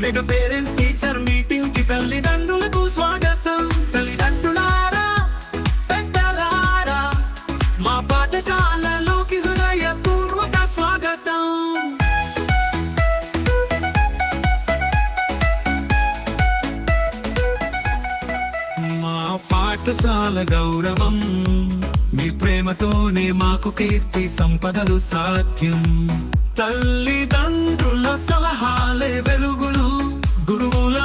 Mega parents teacher meeting కి తల్లిదండ్రులకు స్వాగతం. తల్లిదండ్రులారా, పెద్దలారా, మా పాఠశాలలోకి హృదయపూర్వక స్వాగతం. మా పాఠశాల గౌరవం, మీ ప్రేమతోనే మాకు కీర్తి సంపదలు సాధ్యం. తల్లిదండ్రుల సలహాలే వెలుగులు, గురువుల